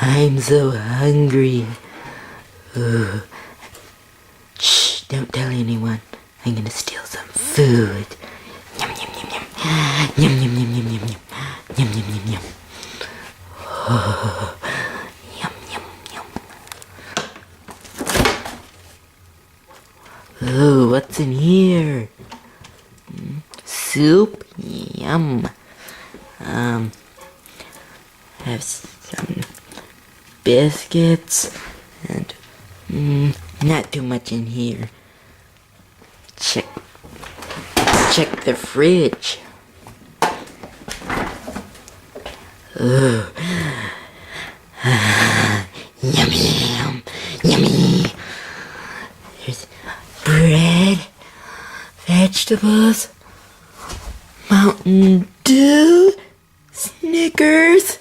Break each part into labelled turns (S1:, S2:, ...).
S1: I'm so hungry. Ooh. Shh, don't tell anyone. I'm gonna steal some food. Yum, yum, yum, yum. Yum, yum, yum, yum, yum, yum. Yum, yum, yum, yum. Oh. Yum, yum, yum. Ooh, what's in here? Soup? Yum. Have some biscuits and not too much in here. Check the fridge. Ooh. Yummy, yummy. There's bread, vegetables, Mountain Dew, Snickers,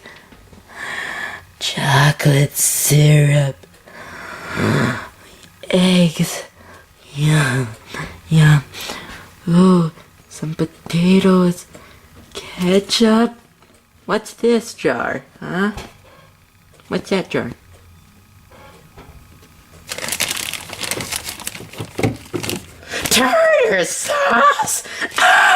S1: chocolate syrup, eggs, yum, yum. Ooh, some potatoes, ketchup. What's this jar, huh? What's that jar? Tartar sauce! Ah!